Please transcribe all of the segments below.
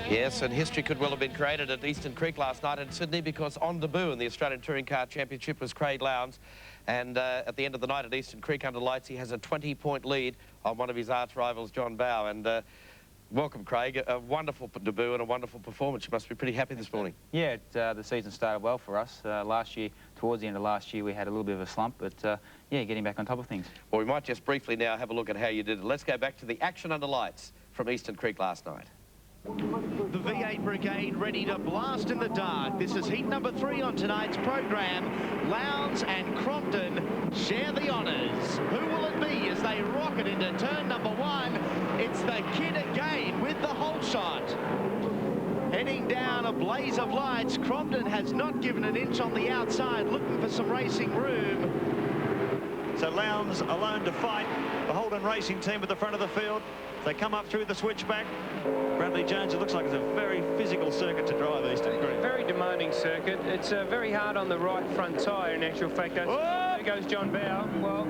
Yes, and history could well have been created at Eastern Creek last night in Sydney, because on debut in the Australian Touring Car Championship was Craig Lowndes. And at the end of the night at Eastern Creek under lights, he has a 20-point lead on one of his arch rivals, John Bowe. And welcome, Craig. A wonderful debut and a wonderful performance. You must be pretty happy this morning. Yeah, the season started well for us. Last year, towards the end of last year, we had a little bit of a slump, but yeah, getting back on top of things. Well, we might just briefly now have a look at how you did it. Let's go back to the action under lights from Eastern Creek last night. The V8 Brigade ready to blast in the dark. This is heat number 3 on tonight's program. Lowndes and Crompton share the honours. Who will it be as they rocket into turn number 1? It's the kid again with the whole shot. Heading down a blaze of lights, Crompton has not given an inch on the outside, looking for some racing room. So Lowndes alone to fight. The Holden Racing team at the front of the field. They come up through the switchback. Bradley Jones, it looks like it's a very physical circuit to drive Eastern Creek. Very demanding circuit. It's very hard on the right front tyre, in actual fact. There goes John Bowe. Well,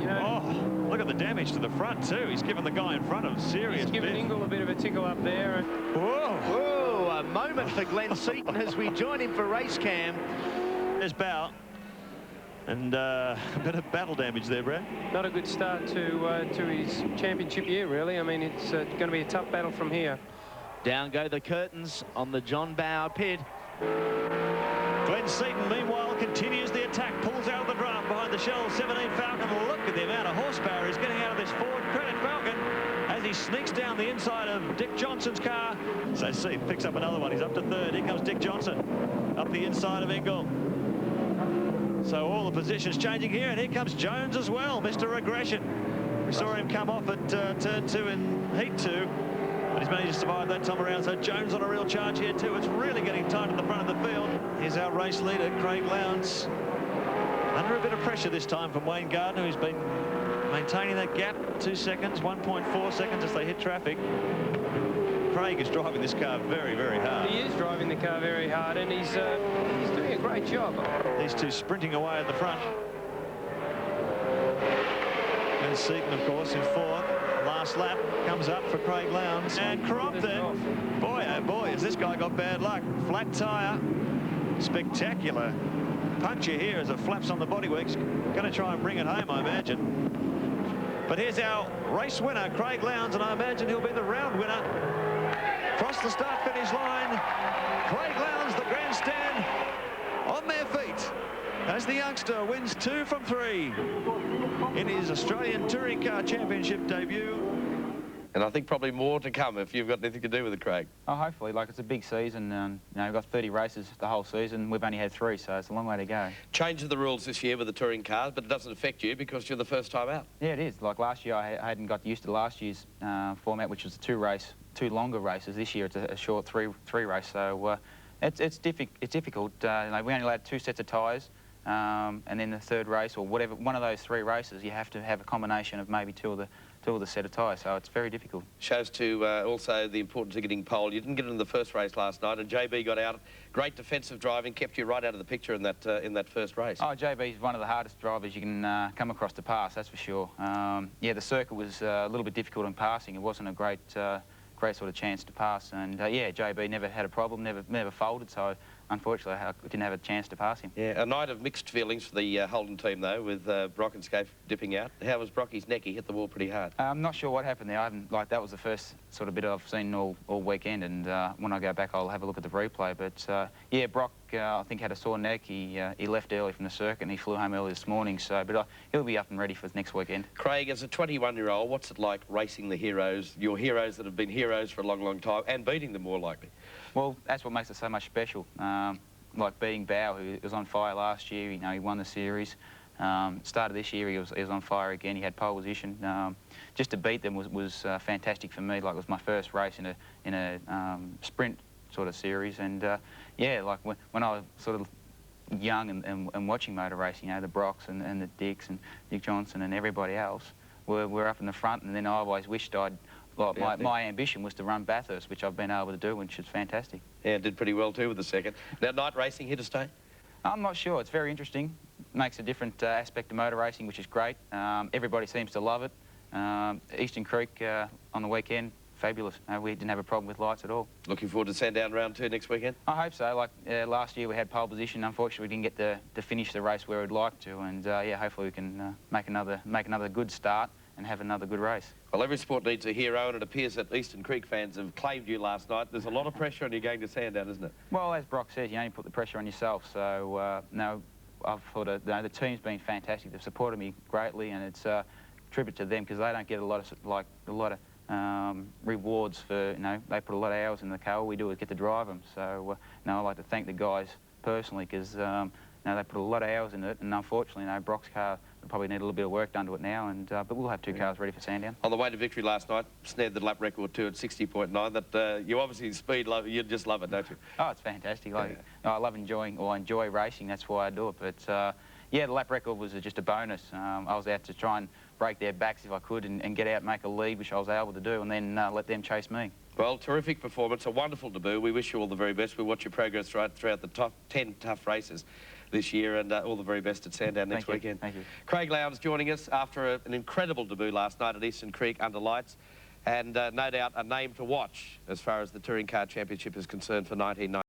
you know... Oh, look at the damage to the front, too. He's given the guy in front of serious He's given Ingle a bit of a tickle up there. Whoa! Whoa, a moment for Glenn Seaton as we join him for race cam. There's Bowe. And a bit of battle damage there, Brad. Not a good start to his championship year, really. I mean, it's going to be a tough battle from here. Down go the curtains on the John Bowe pit. Glenn Seaton, meanwhile, continues the attack, pulls out of the draft behind the Shell 17 Falcon. Look at the amount of horsepower he's getting out of this Ford Credit Falcon as he sneaks down the inside of Dick Johnson's car. So see, picks up another one. He's up to third. Here comes Dick Johnson up the inside of Ingle. So all the positions changing here, and here comes Jones as well, Mr. Aggression. We saw him come off at turn 2 in heat 2, but he's managed to survive that time around. So Jones on a real charge here too. It's really getting tight at the front of the field. Here's our race leader, Craig Lowndes, under a bit of pressure this time from Wayne Gardner, who's been maintaining that gap, 2 seconds, 1.4 seconds as they hit traffic. Craig is driving this car very, very hard. He is driving the car very hard, and he's doing a great job. These two sprinting away at the front. And Seaton, of course, in 4th. Last lap comes up for Craig Lowndes. And Crompton, boy, oh boy, has this guy got bad luck. Flat tyre, spectacular puncture here as it flaps on the bodywork. Going to try and bring it home, I imagine. But here's our race winner, Craig Lowndes, and I imagine he'll be the round winner. Across the start-finish line, Craig Lowndes, the grandstand, on their feet as the youngster wins 2 from 3 in his Australian Touring Car Championship debut. And I think probably more to come if you've got anything to do with it, Craig. Oh, hopefully. Like, it's a big season. You know, we've got 30 races the whole season. We've only had 3, so it's a long way to go. Change of the rules this year with the touring cars, but it doesn't affect you because you're the first time out. Yeah, it is. Like last year, I hadn't got used to last year's format, which was a 2 longer races. This year, it's a short three race. So it's difficult. You know, we only allowed 2 sets of tyres, and then the third race or whatever, one of those 3 races, you have to have a combination of maybe two of the set of tyres. So it's very difficult. Shows to also the importance of getting pole. You didn't get in the first race last night, and JB got out. Great defensive driving, kept you right out of the picture in that first race. Oh, JB's one of the hardest drivers you can come across to pass, that's for sure. Yeah, the circuit was a little bit difficult in passing. It wasn't a great sort of chance to pass, and yeah, JB never had a problem, never folded, so unfortunately I didn't have a chance to pass him. Yeah, a night of mixed feelings for the Holden team though, with Brock and Scaife dipping out. How was Brocky's neck? He hit the wall pretty hard. I'm not sure what happened there. That was the first sort of bit I've seen all weekend, and when I go back I'll have a look at the replay. But yeah, Brock I think had a sore neck. He left early from the circuit and he flew home early this morning. So, but he'll be up and ready for next weekend. Craig, as a 21-year-old, what's it like racing the heroes, your heroes that have been heroes for a long, long time, and beating them more likely? Well, that's what makes it so much special. Like beating Bowe, who was on fire last year. You know, he won the series. Started this year, he was on fire again. He had pole position. Just to beat them was fantastic for me. Like, it was my first race in a sprint sort of series. And yeah, like when I was sort of young and watching motor racing, you know, the Brocks and the Dicks and Dick Johnson and everybody else were up in the front, and then I always wished my ambition was to run Bathurst, which I've been able to do, which is fantastic. Yeah, did pretty well too with the second. Now, night racing here to stay? I'm not sure. It's very interesting. Makes a different aspect of motor racing, which is great. Everybody seems to love it. Eastern Creek on the weekend, fabulous. We didn't have a problem with lights at all. Looking forward to Sandown round 2 next weekend? I hope so. Like last year we had pole position. Unfortunately, we didn't get to finish the race where we'd like to, and yeah, hopefully we can make another good start and have another good race. Well, every sport needs a hero, and it appears that Eastern Creek fans have claimed you last night. There's a lot of pressure on you going to Sandown, isn't it? Well, as Brock says, you only put the pressure on yourself. So no, I've thought the team's been fantastic. They've supported me greatly, and it's a tribute to them because they don't get a lot of rewards for, they put a lot of hours in the car. All we do is get to drive them. So no, I'd like to thank the guys personally because they put a lot of hours in it, and unfortunately, Brock's car will probably need a little bit of work done to it now, and but we'll have 2 cars ready for Sandown. On the way to victory last night, snared the lap record too at 60.9. That you obviously you just love it, don't you? Oh, it's fantastic. Like, I love enjoy racing. That's why I do it. But yeah, the lap record was just a bonus. I was out to try and break their backs if I could and get out, make a lead, which I was able to do, and then let them chase me. Well, terrific performance, a wonderful debut. We wish you all the very best. We'll watch your progress throughout the top 10 tough races this year, and all the very best at Sandown next weekend. Thank you. Craig Lowndes joining us after an incredible debut last night at Eastern Creek under lights, and no doubt a name to watch as far as the Touring Car Championship is concerned for 1990.